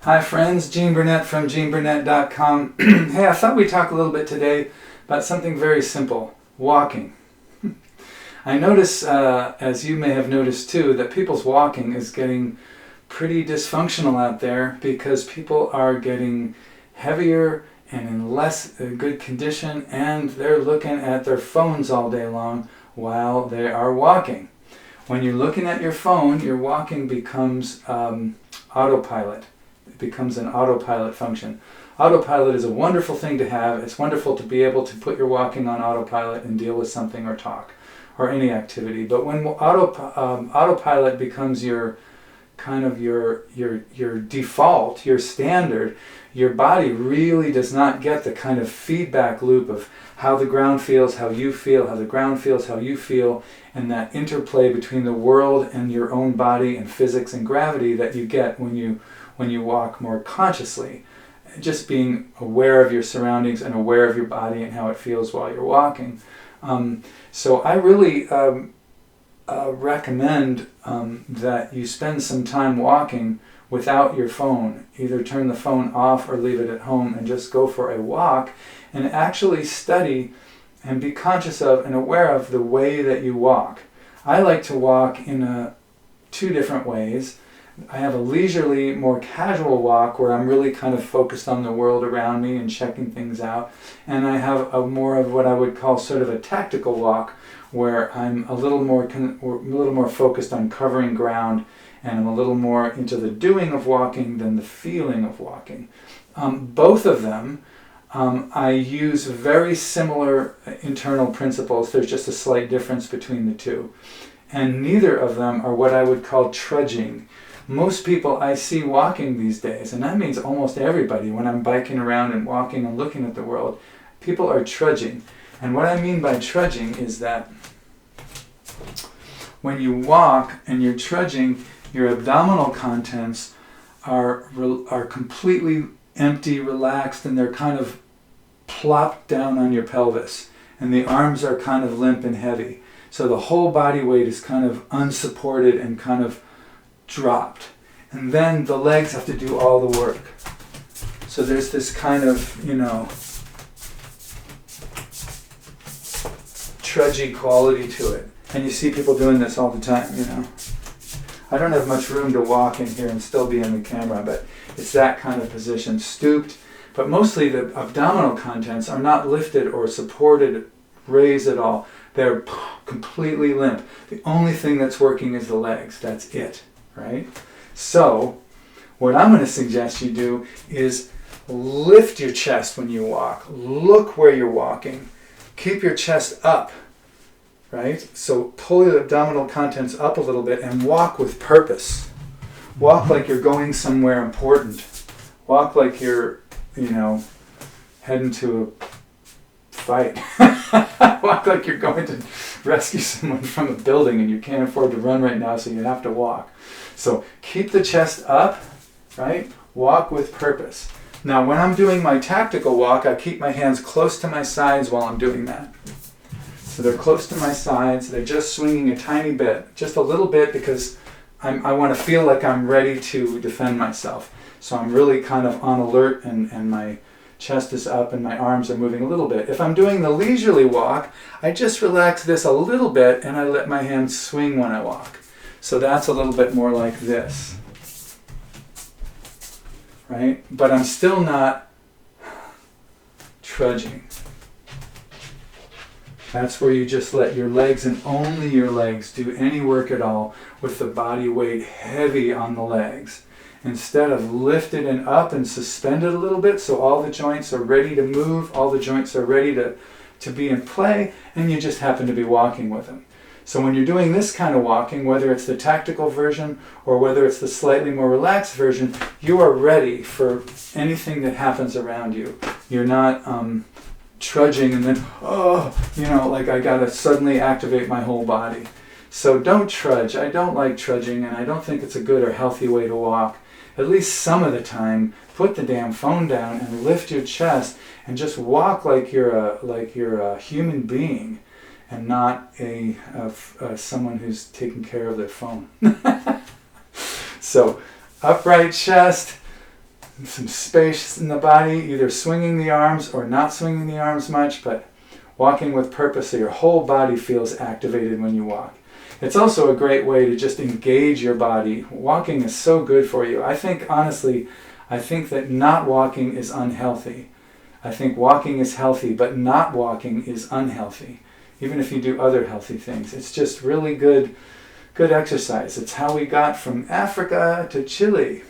Hi friends, Gene Burnett from GeneBurnett.com. Hey, I thought we'd talk a little bit today about something very simple, walking. I notice, as you may have noticed too, that people's walking is getting pretty dysfunctional out there because people are getting heavier and in less good condition, and they're looking at their phones all day long while they are walking. When you're looking at your phone, your walking becomes autopilot. It becomes an autopilot function. Autopilot is a wonderful thing to have. It's wonderful to be able to put your walking on autopilot and deal with something or talk or any activity. But when autopilot becomes your kind of your default, your standard, your body really does not get the kind of feedback loop of how the ground feels, how you feel, how the ground feels, how you feel, and that interplay between the world and your own body and physics and gravity that you get when you walk more consciously. Just being aware of your surroundings and aware of your body and how it feels while you're walking. So I really recommend that you spend some time walking without your phone. Either turn the phone off or leave it at home and just go for a walk and actually study and be conscious of and aware of the way that you walk. I like to walk in two different ways. I have a leisurely, more casual walk where I'm really kind of focused on the world around me and checking things out. And I have a more of what I would call sort of a tactical walk where I'm a little more focused on covering ground, and I'm a little more into the doing of walking than the feeling of walking. Both of them, I use very similar internal principles. There's just a slight difference between the two. And neither of them are what I would call trudging. Most people I see walking these days, and that means almost everybody, when I'm biking around and walking and looking at the world, people are trudging. And what I mean by trudging is that when you walk and you're trudging, your abdominal contents are completely empty, relaxed, and they're kind of plopped down on your pelvis. And the arms are kind of limp and heavy. So the whole body weight is kind of unsupported and kind of dropped. And then the legs have to do all the work. So there's this kind of, trudgy quality to it. And you see people doing this all the time, I don't have much room to walk in here and still be in the camera, but it's that kind of position, stooped. But mostly the abdominal contents are not lifted or supported, raised at all. They're completely limp. The only thing that's working is the legs. That's it, right? So what I'm going to suggest you do is lift your chest when you walk. Look where you're walking. Keep your chest up, right? So pull your abdominal contents up a little bit and walk with purpose. Walk like you're going somewhere important. Walk like you're, heading to a fight. Walk like you're going to rescue someone from a building and you can't afford to run right now, so you have to walk. So keep the chest up, right? Walk with purpose. Now when I'm doing my tactical walk, I keep my hands close to my sides while I'm doing that. So they're close to my sides. They're just swinging a tiny bit, just a little bit, because I want to feel like I'm ready to defend myself. So I'm really kind of on alert, and my chest is up and my arms are moving a little bit. If I'm doing the leisurely walk, I just relax this a little bit and I let my hands swing when I walk. So that's a little bit more like this, right? But I'm still not trudging. That's where you just let your legs, and only your legs, do any work at all with the body weight heavy on the legs. Instead of lifted and up and suspended a little bit, so all the joints are ready to move, all the joints are ready to be in play, and you just happen to be walking with them. So when you're doing this kind of walking, whether it's the tactical version or whether it's the slightly more relaxed version, you are ready for anything that happens around you. You're not trudging and then, like I gotta suddenly activate my whole body. So don't trudge. I don't like trudging, and I don't think it's a good or healthy way to walk. At least some of the time, put the damn phone down and lift your chest and just walk like you're a human being and not someone who's taking care of their phone. So upright chest, some space in the body, either swinging the arms or not swinging the arms much, but walking with purpose so your whole body feels activated when you walk. It's also a great way to just engage your body. Walking is so good for you. I think, honestly, that not walking is unhealthy. I think walking is healthy, but not walking is unhealthy, even if you do other healthy things. It's just really good exercise. It's how we got from Africa to Chile.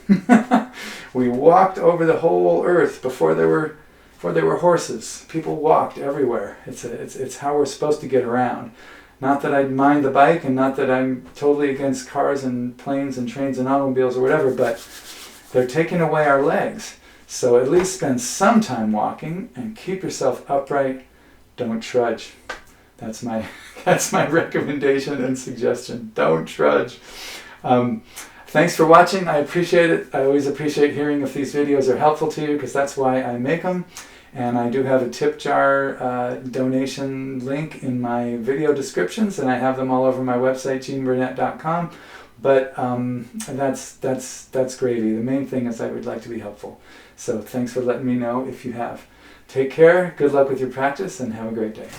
We walked over the whole earth before there were horses. People walked everywhere. It's how we're supposed to get around. Not that I mind the bike, and not that I'm totally against cars and planes and trains and automobiles or whatever, but they're taking away our legs. So at least spend some time walking and keep yourself upright. Don't trudge. That's my recommendation and suggestion. Don't trudge. Thanks for watching. I appreciate it. I always appreciate hearing if these videos are helpful to you, because that's why I make them. And I do have a tip jar donation link in my video descriptions, and I have them all over my website, GeneBurnett.com. But that's gravy. The main thing is I would like to be helpful. So thanks for letting me know if you have. Take care, good luck with your practice, and have a great day.